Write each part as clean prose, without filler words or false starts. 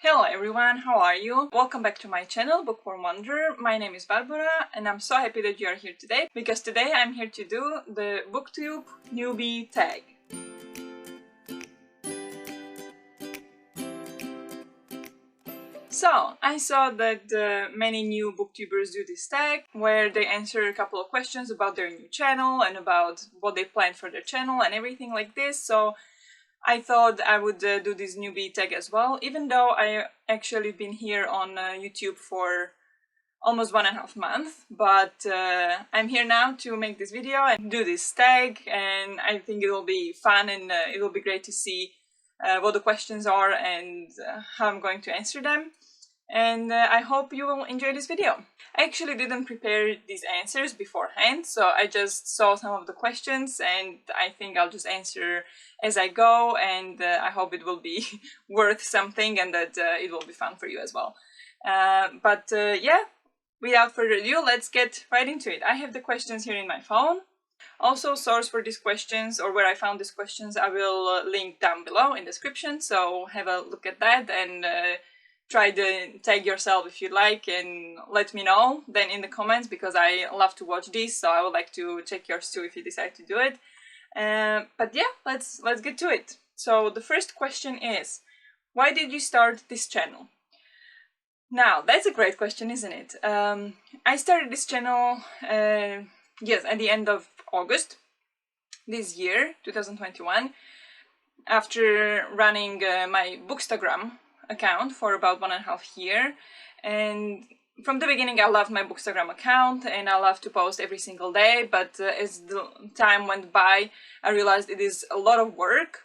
Hello everyone, how are you? Welcome back to my channel, Bookworm.wander. My name is Barbara and I'm so happy that you are here today because today I'm here to do the Booktube Newbie tag. So, I saw that many new booktubers do this tag, where they answer a couple of questions about their new channel and about what they plan for their channel and everything like this, so I thought I would do this newbie tag as well, even though I actually been here on YouTube for almost 1.5 months, but I'm here now to make this video and do this tag, and I think it will be fun and it will be great to see what the questions are and how I'm going to answer them. And I hope you will enjoy this video. I actually didn't prepare these answers beforehand, so I just saw some of the questions and I think I'll just answer as I go, and I hope it will be worth something and that it will be fun for you as well. Yeah, without further ado, let's get right into it. I have the questions here in my phone. Also, source for these questions, or where I found these questions, I will link down below in the description, so have a look at that and try to tag yourself if you like, and let me know then in the comments, because I love to watch these, so I would like to check yours too if you decide to do it. But yeah, let's get to it. So the first question is, why did you start this channel? Now, that's a great question, isn't it? I started this channel, yes, at the end of August this year, 2021, after running my Bookstagram account for about 1.5 years, and from the beginning I loved my Bookstagram account and I love to post every single day, but as the time went by I realized it is a lot of work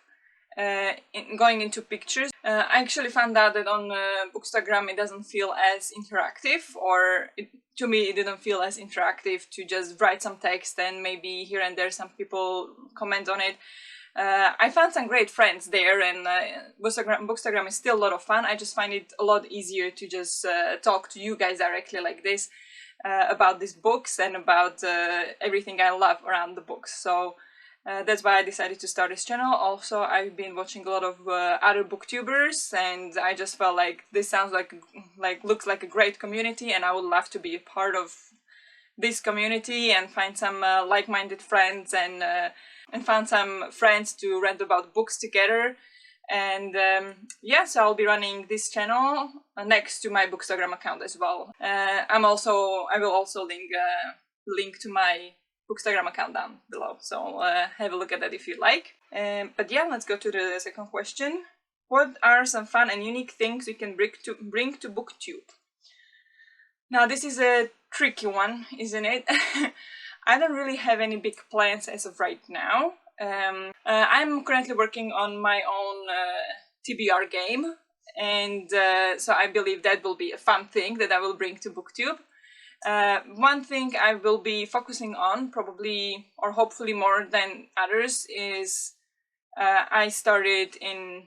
going into pictures. I actually found out that on Bookstagram it doesn't feel as interactive, or to me it didn't feel as interactive to just write some text and maybe here and there some people comment on it. I found some great friends there, and Bookstagram is still a lot of fun. I just find it a lot easier to just talk to you guys directly like this about these books and about everything I love around the books. So that's why I decided to start this channel. Also, I've been watching a lot of other booktubers, and I just felt like this sounds looks like a great community, and I would love to be a part of this community and find some like-minded friends and found some friends to rant about books together. And yeah, so I'll be running this channel next to my Bookstagram account as well. I will also link to my Bookstagram account down below, so have a look at that if you like. But yeah, let's go to the second question. What are some fun and unique things you can bring to Booktube? Now, this is a tricky one, isn't it? I don't really have any big plans as of right now. I'm currently working on my own TBR game, and so I believe that will be a fun thing that I will bring to Booktube. One thing I will be focusing on, probably or hopefully more than others, is I started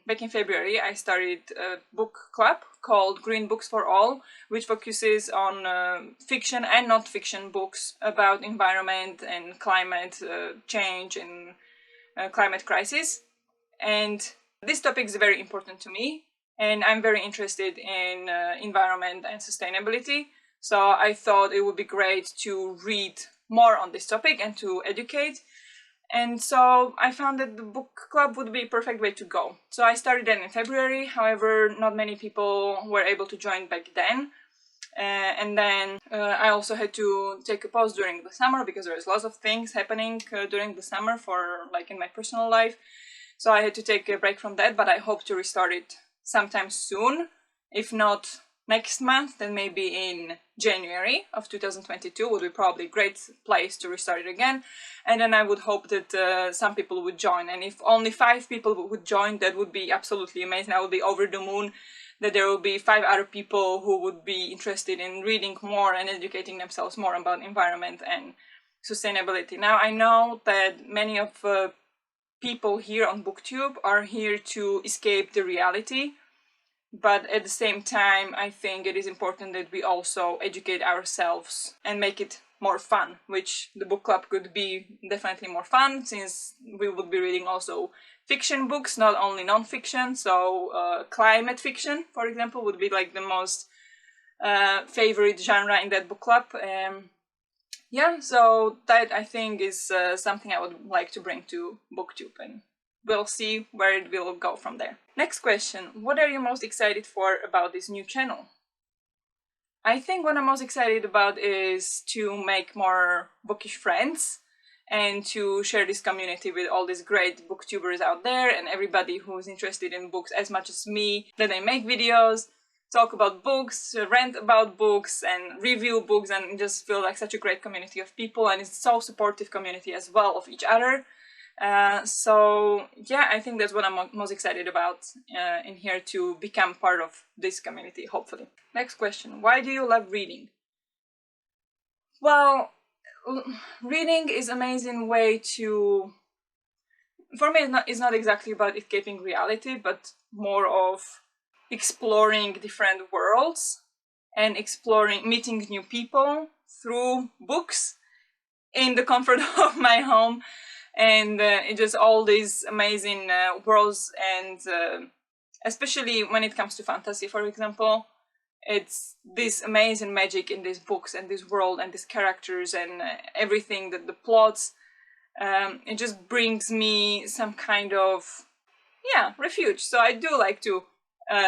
back in February. I started a book club called Green Books for All, which focuses on fiction and non-fiction books about environment and climate change and climate crisis. And this topic is very important to me, and I'm very interested in environment and sustainability. So I thought it would be great to read more on this topic and to educate. And so I found that the book club would be a perfect way to go. So I started that in February, however, not many people were able to join back then. And then I also had to take a pause during the summer because there was lots of things happening during the summer in my personal life. So I had to take a break from that, but I hope to restart it sometime soon. If not next month, then maybe in January of 2022 would be probably a great place to restart it again. And then I would hope that some people would join, and if only 5 people would join, that would be absolutely amazing. I would be over the moon that there will be 5 other people who would be interested in reading more and educating themselves more about environment and sustainability. Now, I know that many of people here on Booktube are here to escape the reality, but at the same time, I think it is important that we also educate ourselves and make it more fun, which the book club could be definitely more fun, since we would be reading also fiction books, not only non-fiction. So climate fiction, for example, would be like the most favorite genre in that book club. Yeah, so that I think is something I would like to bring to Booktube, and we'll see where it will go from there. Next question, what are you most excited for about this new channel? I think what I'm most excited about is to make more bookish friends and to share this community with all these great booktubers out there and everybody who's interested in books as much as me, that I make videos, talk about books, rant about books and review books, and just feel like such a great community of people, and it's so supportive community as well of each other. So yeah, I think that's what I'm most excited about in here, to become part of this community, hopefully. Next question, why do you love reading? Well, reading is an amazing way to, for me it's not exactly about escaping reality, but more of exploring different worlds and meeting new people through books in the comfort of my home. And it just all these amazing worlds, and especially when it comes to fantasy, for example, it's this amazing magic in these books and this world and these characters and everything, that the plots, it just brings me some kind of, yeah, refuge. So I do like to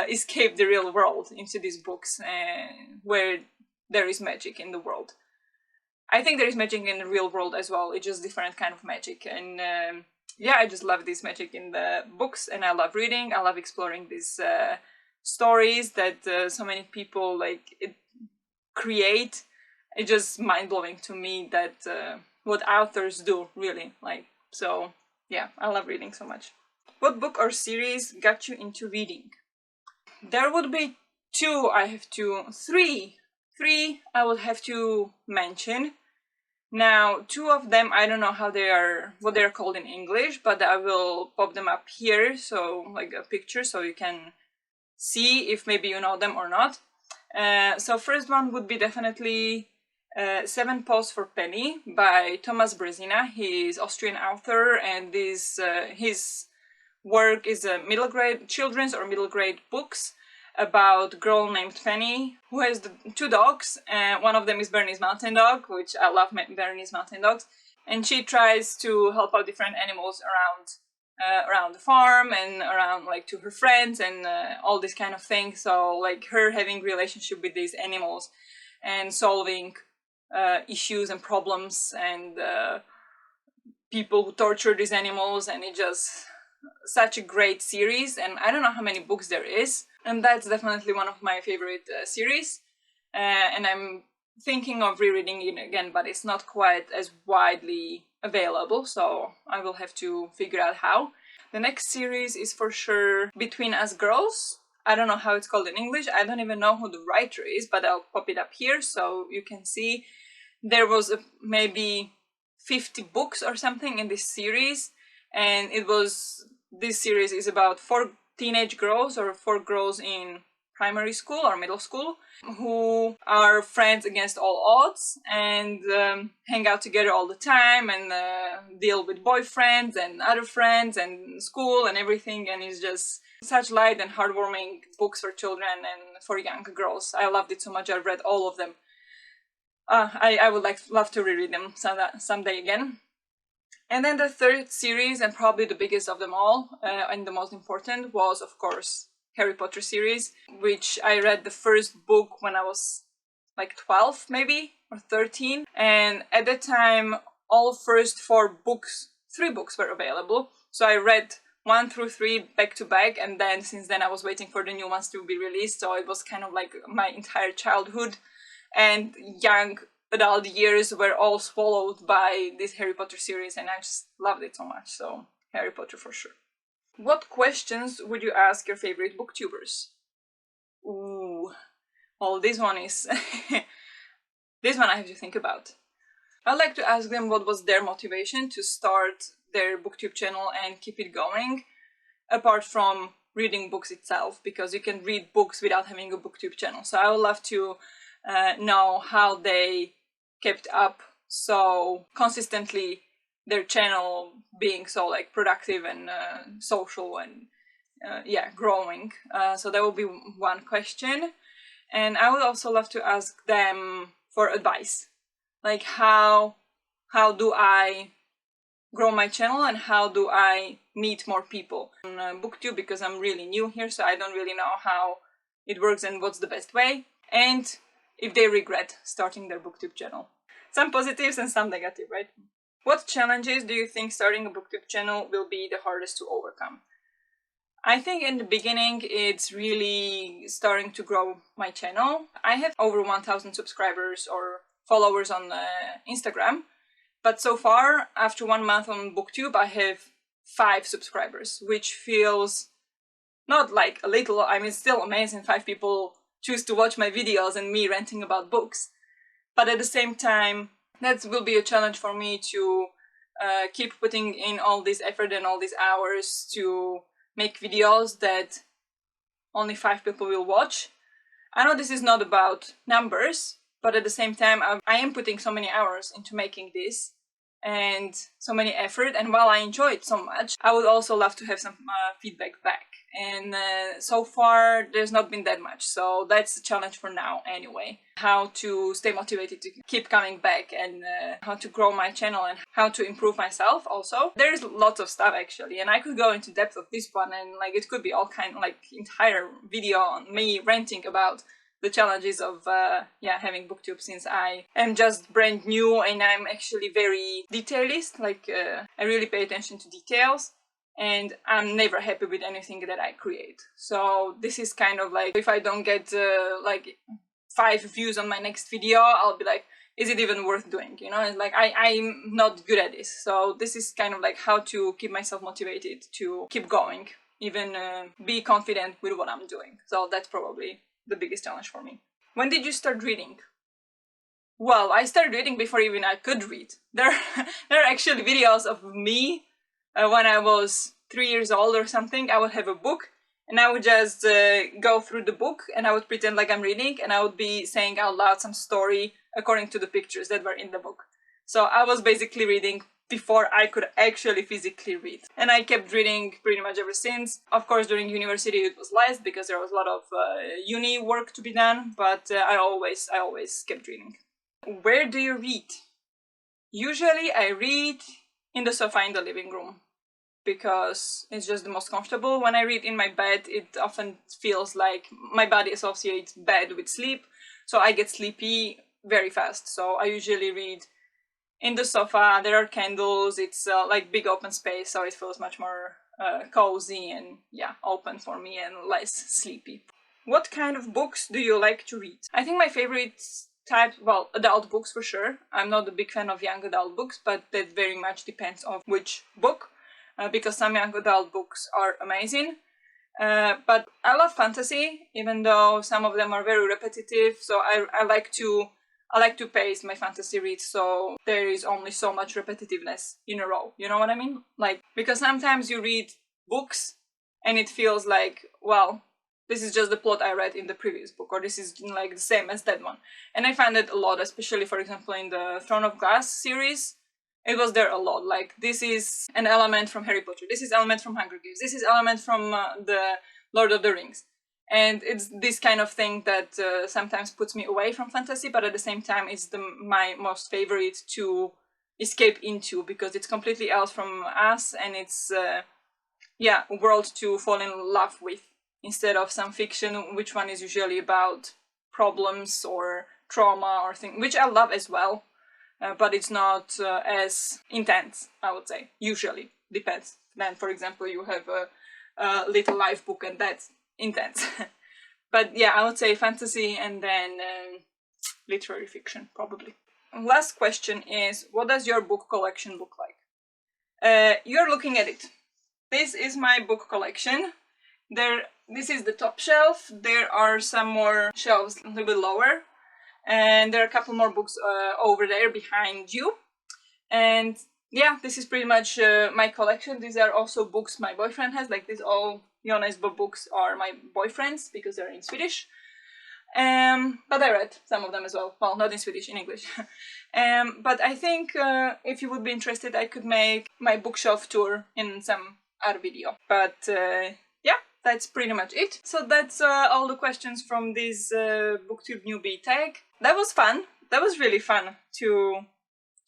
escape the real world into these books where there is magic in the world. I think there is magic in the real world as well, it's just different kind of magic. And yeah, I just love this magic in the books, and I love reading, I love exploring these stories that so many people create. It's just mind-blowing to me that what authors do, really. So yeah, I love reading so much. What book or series got you into reading? There would be three I would have to mention. Now, two of them, I don't know what they're called in English, but I will pop them up here, so like a picture, so you can see if maybe you know them or not. So first one would be definitely Seven Paws for Penny by Thomas Brezina. He is Austrian author, and his work is children's or middle grade books about a girl named Penny who has two dogs. One of them is Bernese Mountain Dog, which I love Bernese Mountain Dogs, and she tries to help out different animals around the farm and around to her friends and all this kind of thing. So her having relationship with these animals and solving issues and problems and people who torture these animals, and it's just such a great series. And I don't know how many books there is, and that's definitely one of my favorite series, and I'm thinking of rereading it again, but it's not quite as widely available, so I will have to figure out how. The next series is for sure Between Us Girls. I don't know how it's called in English, I don't even know who the writer is, but I'll pop it up here so you can see. There was maybe 50 books or something in this series, and this series is about 4 teenage girls, or 4 girls in primary school or middle school, who are friends against all odds and hang out together all the time and deal with boyfriends and other friends and school and everything. And it's just such light and heartwarming books for children and for young girls. I loved it so much. I've read all of them. I would love to reread them someday again. And then the third series, and probably the biggest of them all, and the most important, was of course Harry Potter series, which I read the first book when I was 12 maybe, or 13. And at that time, all first 3 books were available. So I read 1 through 3 back to back, and then since then I was waiting for the new ones to be released. So it was kind of like my entire childhood and young adult years were all swallowed by this Harry Potter series, and I just loved it so much. So Harry Potter for sure. What questions would you ask your favorite booktubers? Ooh, well, this one is this one I have to think about. I'd like to ask them what was their motivation to start their booktube channel and keep it going, apart from reading books itself, because you can read books without having a booktube channel. So I would love to know how they kept up so consistently their channel being so like productive and social and yeah, growing. So that will be one question. And I would also love to ask them for advice, like how do I grow my channel and how do I meet more people on Booktube, because I'm really new here, so I don't really know how it works and what's the best way, and if they regret starting their Booktube channel. Some positives and some negative, right? What challenges do you think starting a Booktube channel will be the hardest to overcome? I think in the beginning it's really starting to grow my channel. I have over 1,000 subscribers or followers on Instagram, but so far, after 1 month on Booktube, I have 5 subscribers, which feels not like a little. I mean, it's still amazing 5 people choose to watch my videos and me ranting about books. But at the same time, that will be a challenge for me to keep putting in all this effort and all these hours to make videos that only 5 people will watch. I know this is not about numbers, but at the same time, I am putting so many hours into making this and so many effort, and while I enjoy it so much, I would also love to have some feedback back. And so far, there's not been that much, so that's the challenge for now anyway. How to stay motivated to keep coming back, and how to grow my channel and how to improve myself also. There's lots of stuff actually, and I could go into depth of this one, and like it could be all kind, like entire video on me ranting about the challenges of yeah, having Booktube, since I am just brand new and I'm actually very detailist. Like I really pay attention to details, and I'm never happy with anything that I create. So this is kind of like, if I don't get like 5 views on my next video, I'll be like, is it even worth doing? You know, it's like I'm not good at this. So this is kind of like how to keep myself motivated to keep going, even be confident with what I'm doing. So that's probably the biggest challenge for me. When did you start reading? Well, I started reading before even I could read. There are actually videos of me when I was 3 years old or something. I would have a book and I would just go through the book and I would pretend like I'm reading, and I would be saying out loud some story according to the pictures that were in the book. So I was basically reading before I could actually physically read. And I kept reading pretty much ever since. Of course, during university it was less because there was a lot of uni work to be done, but I always kept reading. Where do you read? Usually I read in the sofa in the living room, because it's just the most comfortable. When I read in my bed, it often feels like my body associates bed with sleep, so I get sleepy very fast. So I usually read in the sofa. There are candles, it's like big open space, so it feels much more cozy and yeah, open for me and less sleepy. What kind of books do you like to read? I think my favorite type, well, adult books for sure. I'm not a big fan of young adult books, but that very much depends on which book, because some young adult books are amazing. But I love fantasy, even though some of them are very repetitive, so I like to pace my fantasy reads, so there is only so much repetitiveness in a row, you know what I mean? Like, because sometimes you read books and it feels like, well, this is just the plot I read in the previous book, or this is like the same as that one. And I find it a lot, especially for example in the Throne of Glass series. It was there a lot, like this is an element from Harry Potter, this is element from Hunger Games, this is element from the Lord of the Rings. And it's this kind of thing that sometimes puts me away from fantasy, but at the same time it's my most favorite to escape into, because it's completely else from us, and it's yeah, a world to fall in love with, instead of some fiction, which one is usually about problems or trauma or things, which I love as well, but it's not as intense, I would say. Usually, depends. Then, for example, you have a Little Life book, and that's intense. But yeah, I would say fantasy and then literary fiction, probably. Last question is, what does your book collection look like? You're looking at it. This is my book collection. This is the top shelf. There are some more shelves a little bit lower, and there are a couple more books over there behind you. And yeah, this is pretty much my collection. These are also books my boyfriend has, like this all Jonas books are my boyfriend's because they're in Swedish. But I read some of them as well. Well, not in Swedish, in English. But I think if you would be interested, I could make my bookshelf tour in some other video. But yeah, that's pretty much it. So that's all the questions from this Booktube Newbie tag. That was fun. That was really fun to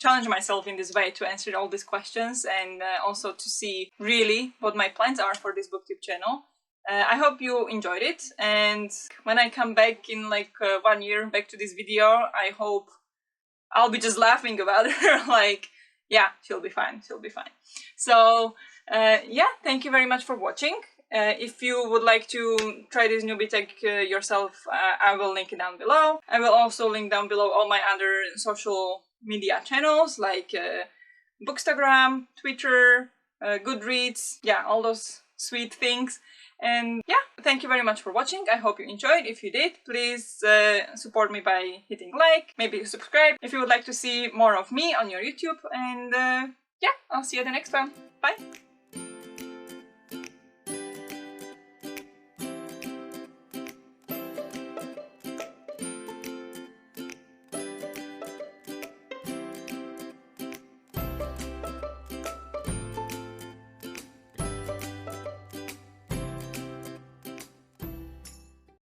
challenge myself in this way to answer all these questions and also to see really what my plans are for this Booktube channel. I hope you enjoyed it, and when I come back in like 1 year back to this video, I hope I'll be just laughing about her like, yeah, she'll be fine, she'll be fine. So yeah, thank you very much for watching. If you would like to try this newbie tag yourself, I will link it down below. I will also link down below all my other social media channels like Bookstagram, Twitter, Goodreads, yeah, all those sweet things. And yeah, thank you very much for watching. I hope you enjoyed. If you did, please support me by hitting like, maybe subscribe if you would like to see more of me on your YouTube. And yeah, I'll see you at the next one. Bye!